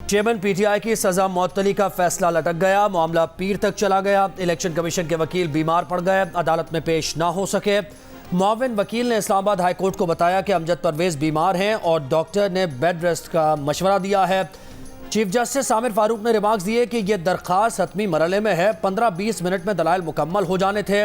Chairman P T آئی کی سزا معطلی کا فیصلہ لٹک گیا، معاملہ پیر تک چلا گیا۔ الیکشن کمیشن کے وکیل بیمار پڑ گئے، عدالت میں پیش نہ ہو سکے۔ معاون وکیل نے اسلام آباد ہائی کورٹ کو بتایا کہ امجد پرویز بیمار ہیں اور ڈاکٹر نے بیڈ ریسٹ کا مشورہ دیا ہے۔ چیف جسٹس عامر فاروق نے ریمارکس دیے کہ یہ درخواست حتمی مرحلے میں ہے، 15-20 منٹ میں دلائل مکمل ہو جانے تھے۔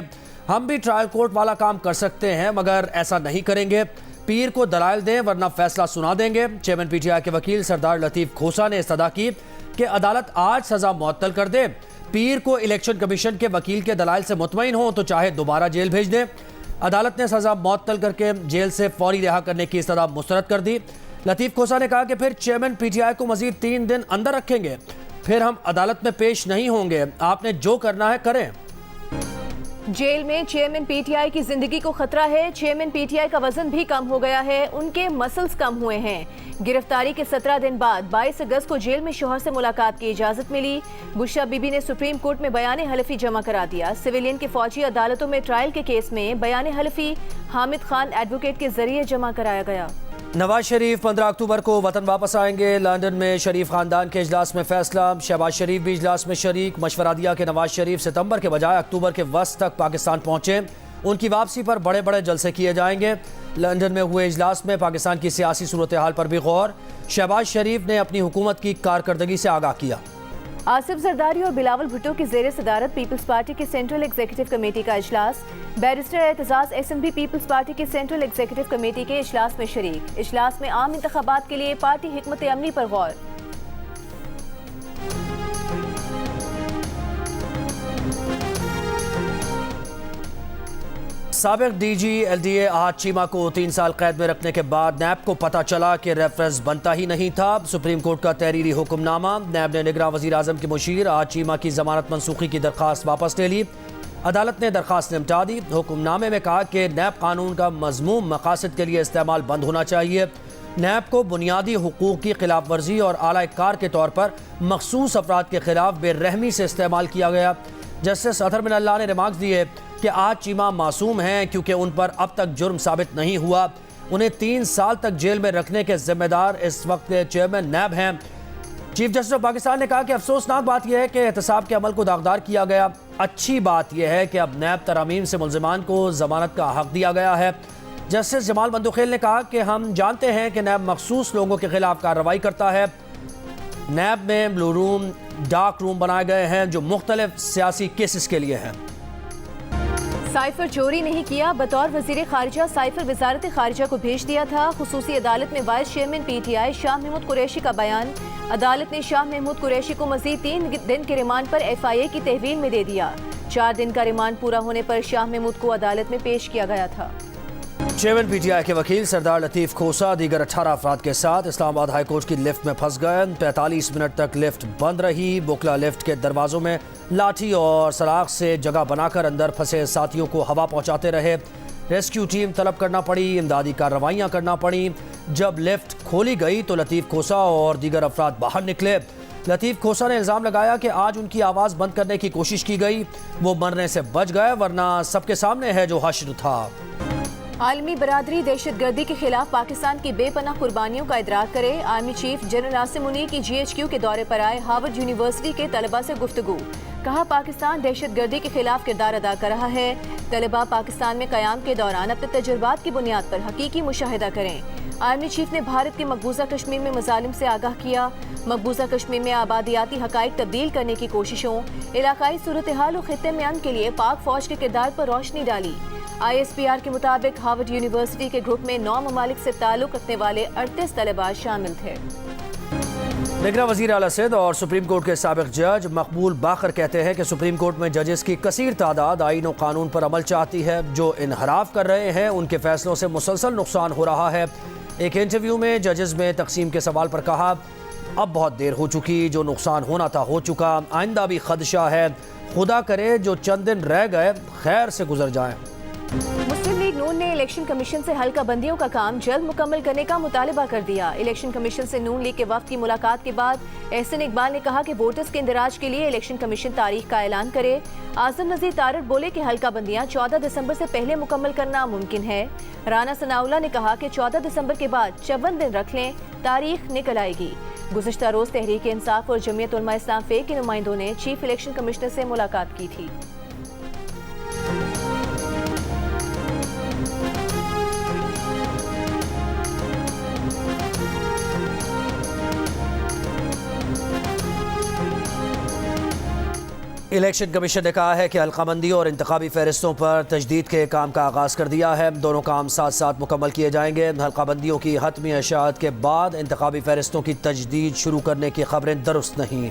ہم بھی ٹرائل کورٹ والا کام کر سکتے ہیں مگر ایسا نہیں کریں گے، پیر کو دلائل دیں ورنہ فیصلہ سنا دیں گے۔ چیئرمین پی ٹی آئی کے وکیل سردار لطیف کھوسا نے استدعا کی کہ عدالت آج سزا معطل کر دے، پیر کو الیکشن کمیشن کے وکیل کے دلائل سے مطمئن ہوں تو چاہے دوبارہ جیل بھیج دیں۔ عدالت نے سزا معطل کر کے جیل سے فوری رہا کرنے کی استدعا مسترد کر دی۔ لطیف کھوسا نے کہا کہ پھر چیئرمین پی ٹی آئی کو مزید 3 دن اندر رکھیں گے، پھر ہم عدالت میں پیش نہیں ہوں گے، آپ نے جو کرنا ہے کریں۔ جیل میں چیئرمین پی ٹی آئی کی زندگی کو خطرہ ہے۔ چیئرمین پی ٹی آئی کا وزن بھی کم ہو گیا ہے، ان کے مسلز کم ہوئے ہیں۔ گرفتاری کے 17 دن بعد 22 اگست کو جیل میں شوہر سے ملاقات کی اجازت ملی۔ بشرا بی بی نے سپریم کورٹ میں بیان حلفی جمع کرا دیا۔ سویلین کے فوجی عدالتوں میں ٹرائل کے کیس میں بیان حلفی حامد خان ایڈوکیٹ کے ذریعے جمع کرایا گیا۔ نواز شریف 15 اکتوبر کو وطن واپس آئیں گے۔ لندن میں شریف خاندان کے اجلاس میں فیصلہ، شہباز شریف بھی اجلاس میں شریک۔ مشورہ دیا کہ نواز شریف ستمبر کے بجائے اکتوبر کے وسط تک پاکستان پہنچیں، ان کی واپسی پر بڑے بڑے جلسے کیے جائیں گے۔ لندن میں ہوئے اجلاس میں پاکستان کی سیاسی صورتحال پر بھی غور، شہباز شریف نے اپنی حکومت کی کارکردگی سے آگاہ کیا۔ آصف زرداری اور بلاول بھٹو کی زیر صدارت پیپلز پارٹی کی سینٹرل ایگزیکٹو کمیٹی کا اجلاس۔ بیرسٹر اعتزاز ایس این بھی پیپلز پارٹی کی سینٹرل ایگزیکٹو کمیٹی کے اجلاس میں شریک۔ اجلاس میں عام انتخابات کے لیے پارٹی حکمت عملی پر غور۔ سابق D G L D A Ahad Cheema کو 3 سال قید میں رکھنے کے بعد نیب کو پتہ چلا کہ ریفرنس بنتا ہی نہیں تھا۔ سپریم کورٹ کا تحریری حکم نامہ، نیب نے نگراں وزیر اعظم کے مشیر احد چیمہ کی ضمانت منسوخی کی درخواست واپس لے لی۔ عدالت نے درخواست نمٹا دی۔ حکم نامے میں کہا کہ نیب قانون کا مذموم مقاصد کے لیے استعمال بند ہونا چاہیے۔ نیب کو بنیادی حقوق کی خلاف ورزی اور اعلی کار کے طور پر مخصوص افراد کے خلاف بے رحمی سے استعمال کیا گیا۔ جسٹس اطہر من اللہ نے ریمارکس دیے کہ احد چیمہ معصوم ہیں کیونکہ ان پر اب تک جرم ثابت نہیں ہوا، انہیں 3 سال تک جیل میں رکھنے کے ذمہ دار اس وقت کے چیئرمین نیب ہیں۔ چیف جسٹس آف پاکستان نے کہا کہ افسوسناک بات یہ ہے کہ احتساب کے عمل کو داغدار کیا گیا، اچھی بات یہ ہے کہ اب نیب ترامیم سے ملزمان کو ضمانت کا حق دیا گیا ہے۔ جسٹس جمال بندوخیل نے کہا کہ ہم جانتے ہیں کہ نیب مخصوص لوگوں کے خلاف کارروائی کرتا ہے۔ نیب میں بلو روم، ڈارک روم بنائے گئے ہیں جو مختلف سیاسی کیسز کے لیے ہیں۔ سائفر چوری نہیں کیا، بطور وزیر خارجہ سائفر وزارت خارجہ کو بھیج دیا تھا۔ خصوصی عدالت میں vice chairman P T I Shah Mahmood Qureshi کا بیان۔ عدالت نے شاہ محمود قریشی کو مزید 3 دن کے ریمانڈ پر ایف آئی اے کی تحویل میں دے دیا۔ 4 دن کا ریمانڈ پورا ہونے پر شاہ محمود کو عدالت میں پیش کیا گیا تھا۔ چیئرمین پی ٹی آئی کے وکیل سردار لطیف کھوسا دیگر 18 افراد کے ساتھ اسلام آباد ہائی کورٹ کی لفٹ میں پھنس گئے۔ 45 منٹ تک لفٹ بند رہی۔ بکلا لفٹ کے دروازوں میں لاٹھی اور سلاخ سے جگہ بنا کر اندر پھنسے ساتھیوں کو ہوا پہنچاتے رہے۔ ریسکیو ٹیم طلب کرنا پڑی، امدادی کارروائیاں کرنا پڑیں۔ جب لفٹ کھولی گئی تو لطیف کھوسا اور دیگر افراد باہر نکلے۔ لطیف کھوسا نے الزام لگایا کہ آج ان کی آواز بند کرنے کی کوشش کی گئی، وہ مرنے سے بچ گئے ورنہ سب کے سامنے ہے جو حشر تھا۔ عالمی برادری دہشت گردی کے خلاف پاکستان کی بے پناہ قربانیوں کا ادراک کرے۔ Army chief general Asim Munir کی جی ایچ کیو کے دورے پر آئے ہارورڈ یونیورسٹی کے طلباء سے گفتگو۔ کہا پاکستان دہشت گردی کے خلاف کردار ادا کر رہا ہے، طلباء پاکستان میں قیام کے دوران اپنے تجربات کی بنیاد پر حقیقی مشاہدہ کریں۔ آرمی چیف نے بھارت کے مقبوضہ کشمیر میں مظالم سے آگاہ کیا۔ مقبوضہ کشمیر میں آبادیاتی حقائق تبدیل کرنے کی کوششوں، علاقائی صورتحال اور خطے میں امن کے لیے پاک فوج کے کردار پر روشنی ڈالی۔ آئی ایس پی آر کے مطابق ہارورڈ یونیورسٹی کے گروپ میں 9 ممالک سے تعلق رکھنے والے 38 طلباء شامل تھے۔ نگراں وزیر اعلیٰ سندھ اور سپریم کورٹ کے سابق جج مقبول باقر کہتے ہیں کہ سپریم کورٹ میں ججز کی کثیر تعداد آئین و قانون پر عمل چاہتی ہے، جو انحراف کر رہے ہیں ان کے فیصلوں سے مسلسل نقصان ہو رہا ہے۔ ایک انٹرویو میں ججز میں تقسیم کے سوال پر کہا اب بہت دیر ہو چکی، جو نقصان ہونا تھا ہو چکا، آئندہ بھی خدشہ ہے، خدا کرے جو چند دن رہ گئے خیر سے گزر جائیں۔ مسلم لیگ نون نے الیکشن کمیشن سے حلقہ بندیوں کا کام جلد مکمل کرنے کا مطالبہ کر دیا۔ الیکشن کمیشن سے نون لیگ کے وفد کی ملاقات کے بعد احسن اقبال نے کہا کہ ووٹرز کے اندراج کے لیے الیکشن کمیشن تاریخ کا اعلان کرے۔ اعظم نذیر تارڑ بولے کہ حلقہ بندیاں 14 دسمبر سے پہلے مکمل کرنا ممکن ہے۔ رانا ثناءاللہ نے کہا کہ 14 دسمبر کے بعد 54 دن رکھ لیں، تاریخ نکل آئے گی۔ گزشتہ روز تحریک انصاف اور جمعیت علماء اسلام فے کے نمائندوں نے چیف الیکشن کمشنر سے ملاقات کی تھی۔ الیکشن کمیشن نے کہا ہے کہ حلقہ بندی اور انتخابی فہرستوں پر تجدید کے کام کا آغاز کر دیا ہے۔ دونوں کام ساتھ ساتھ مکمل کیے جائیں گے۔ حلقہ بندیوں کی حتمی اشاعت کے بعد انتخابی فہرستوں کی تجدید شروع کرنے کی خبریں درست نہیں۔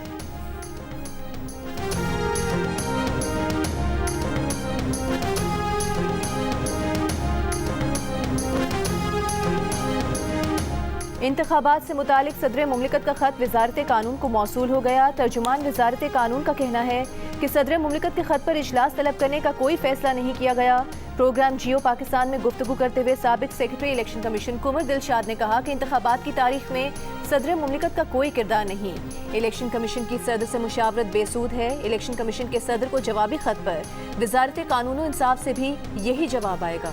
انتخابات سے متعلق صدر مملکت کا خط وزارت قانون کو موصول ہو گیا۔ ترجمان وزارت قانون کا کہنا ہے کہ صدر مملکت کے خط پر اجلاس طلب کرنے کا کوئی فیصلہ نہیں کیا گیا۔ پروگرام جیو پاکستان میں گفتگو کرتے ہوئے سابق سیکرٹری الیکشن کمیشن کنور دلشاد نے کہا کہ انتخابات کی تاریخ میں صدر مملکت کا کوئی کردار نہیں۔ الیکشن کمیشن کی صدر سے مشاورت بے سود ہے۔ الیکشن کمیشن کے صدر کو جوابی خط پر وزارت قانون و انصاف سے بھی یہی جواب آئے گا۔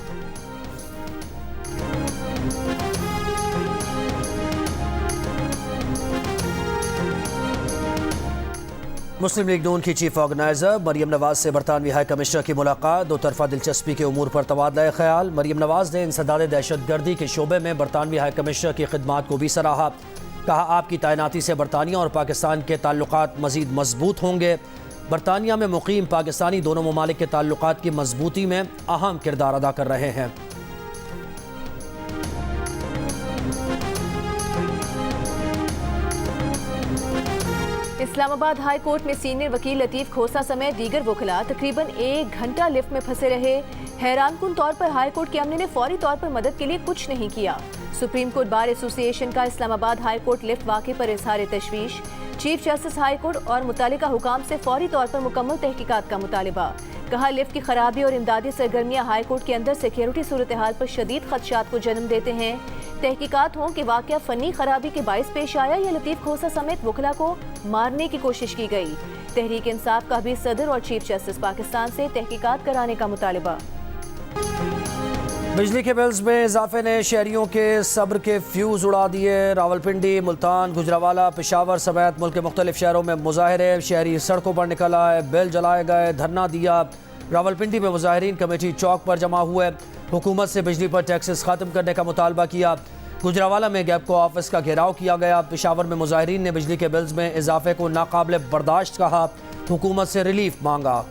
مسلم لیگ نون کی چیف آرگنائزر مریم نواز سے برطانوی ہائی کمشنر کی ملاقات۔ دو طرفہ دلچسپی کے امور پر تبادلہ خیال۔ مریم نواز نے انسداد دہشت گردی کے شعبے میں برطانوی ہائی کمشنر کی خدمات کو بھی سراہا۔ کہا آپ کی تعیناتی سے برطانیہ اور پاکستان کے تعلقات مزید مضبوط ہوں گے۔ برطانیہ میں مقیم پاکستانی دونوں ممالک کے تعلقات کی مضبوطی میں اہم کردار ادا کر رہے ہیں۔ اسلام آباد ہائی کورٹ میں سینئر وکیل لطیف کھوسہ سمیت دیگر وکلاء تقریباً 1 گھنٹہ لفٹ میں پھنسے رہے۔ حیران کن طور پر ہائی کورٹ کے عملے نے فوری طور پر مدد کے لیے کچھ نہیں کیا۔ سپریم کورٹ بار ایسوسی ایشن کا اسلام آباد ہائی کورٹ لفٹ واقعے پر اظہار تشویش۔ چیف جسٹس ہائی کورٹ اور متعلقہ حکام سے فوری طور پر مکمل تحقیقات کا مطالبہ۔ کہا لفٹ کی خرابی اور امدادی سرگرمیاں ہائی کورٹ کے اندر سیکیورٹی صورتحال پر شدید خدشات کو جنم دیتے ہیں۔ تحقیقات ہوں کہ واقعہ فنی خرابی کے باعث پیش آیا یا لطیف کھوسہ سمیت وکلاء کو مارنے کی کوشش کی گئی۔ تحریک انصاف کا بھی صدر اور چیف جسٹس پاکستان سے تحقیقات کرانے کا مطالبہ۔ بجلی کے بلز میں اضافے نے شہریوں کے صبر کے فیوز اڑا دیے۔ راولپنڈی، ملتان، گجرانوالہ، پشاور سمیت ملک کے مختلف شہروں میں مظاہرے، شہری سڑکوں پر نکل آئے، بل جلائے گئے، دھرنا دیا۔ راولپنڈی میں مظاہرین کمیٹی چوک پر جمع ہوئے، حکومت سے بجلی پر ٹیکسز ختم کرنے کا مطالبہ کیا۔ گجرانوالہ میں گیپکو آفس کا گھیراؤ کیا گیا۔ پشاور میں مظاہرین نے بجلی کے بلز میں اضافے کو ناقابل برداشت کہا، حکومت سے ریلیف مانگا۔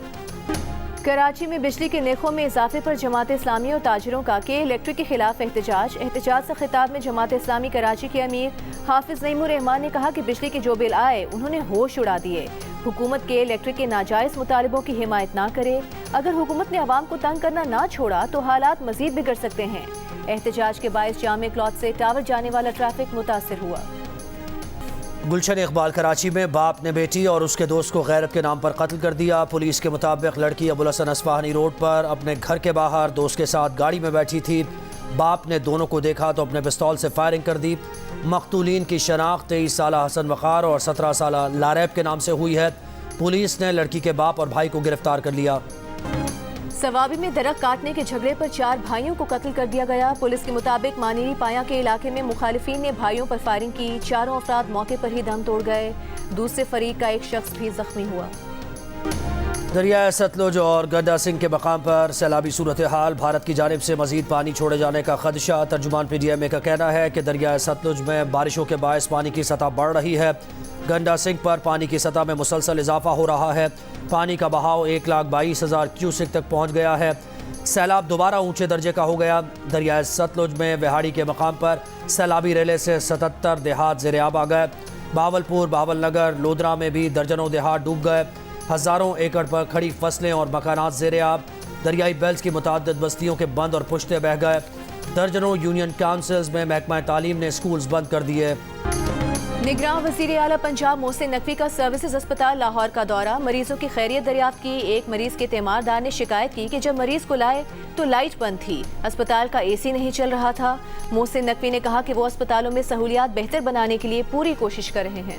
کراچی میں بجلی کے نرخوں میں اضافے پر جماعت اسلامی اور تاجروں کا کے الیکٹرک کے خلاف احتجاج سے خطاب میں جماعت اسلامی کراچی کے امیر حافظ نعیم الرحمان نے کہا کہ بجلی کے جو بل آئے انہوں نے ہوش اڑا دیے۔ حکومت کے الیکٹرک کے ناجائز مطالبوں کی حمایت نہ کرے۔ اگر حکومت نے عوام کو تنگ کرنا نہ چھوڑا تو حالات مزید بگڑ سکتے ہیں۔ احتجاج کے باعث جامع کلاتھ سے ٹاور جانے والا ٹریفک متاثر ہوا۔ گلشن اقبال کراچی میں باپ نے بیٹی اور اس کے دوست کو غیرت کے نام پر قتل کر دیا۔ پولیس کے مطابق لڑکی ابوالحسن اصفہانی روڈ پر اپنے گھر کے باہر دوست کے ساتھ گاڑی میں بیٹھی تھی۔ باپ نے دونوں کو دیکھا تو اپنے پستول سے فائرنگ کر دی۔ مقتولین کی شناخت 23 سالہ حسن وقار اور 17 سالہ لاریب کے نام سے ہوئی ہے۔ پولیس نے لڑکی کے باپ اور بھائی کو گرفتار کر لیا۔ سوابی میں درخت کاٹنے کے جھگڑے پر 4 بھائیوں کو قتل کر دیا گیا۔ پولیس کے مطابق مانیری پایا کے علاقے میں مخالفین نے بھائیوں پر فائرنگ کی۔ 4 افراد موقع پر ہی دم توڑ گئے۔ دوسرے فریق کا ایک شخص بھی زخمی ہوا۔ دریائے ستلج اور گنڈا سنگھ کے مقام پر سیلابی صورتحال، بھارت کی جانب سے مزید پانی چھوڑے جانے کا خدشہ۔ ترجمان پی ڈی ایم اے کا کہنا ہے کہ دریائے ستلج میں بارشوں کے باعث پانی کی سطح بڑھ رہی ہے۔ گنڈا سنگھ پر پانی کی سطح میں مسلسل اضافہ ہو رہا ہے۔ پانی کا بہاؤ 1,22,000 کیوسک تک پہنچ گیا ہے۔ سیلاب دوبارہ اونچے درجے کا ہو گیا۔ دریائے ستلج میں وہاڑی کے مقام پر سیلابی ریلے سے 77 دیہات زیر آب آ گئے۔ بہاولپور، بہاول نگر، لودرا میں بھی درجنوں دیہات ڈوب گئے۔ ہزاروں ایکڑ پر کھڑی فصلیں اور مکانات زیر آب۔ دریائی بیلز کی متعدد بستیوں کے بند اور پشتے بہہ گئے۔ درجنوں یونین کاؤنسلز میں محکمہ تعلیم نے سکولز بند کر دیے۔ نگراں وزیر اعلیٰ پنجاب محسن نقوی کا سروسز اسپتال لاہور کا دورہ، مریضوں کی خیریت دریافت کی۔ ایک مریض کے تیماردار نے شکایت کی کہ جب مریض کو لائے تو لائٹ بند تھی، اسپتال کا AC نہیں چل رہا تھا۔ محسن نقوی نے کہا کہ وہ اسپتالوں میں سہولیات بہتر بنانے کے لیے پوری کوشش کر رہے ہیں۔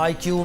IQ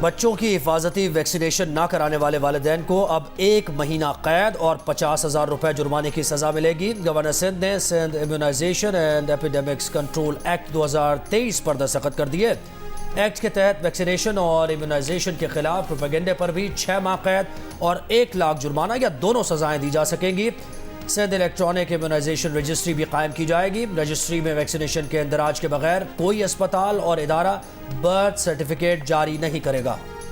بچوں کی حفاظتی ویکسینیشن نہ کرانے والے والدین کو اب 1 مہینہ قید اور 50,000 روپے جرمانے کی سزا ملے گی۔ گورنر سندھ نے Sindh immunisation and epidemics control act 2023 پر دستخط کر دیے۔ ایکٹ کے تحت ویکسینیشن اور امیونائزیشن کے خلاف پروپیگنڈے پر بھی 6 ماہ قید اور 1 لاکھ جرمانہ یا دونوں سزائیں دی جا سکیں گی۔ سندھ الیکٹرانک امیونائزیشن رجسٹری بھی قائم کی جائے گی۔ رجسٹری میں ویکسینیشن کے اندراج کے بغیر کوئی اسپتال اور ادارہ برتھ سرٹیفکیٹ جاری نہیں کرے گا۔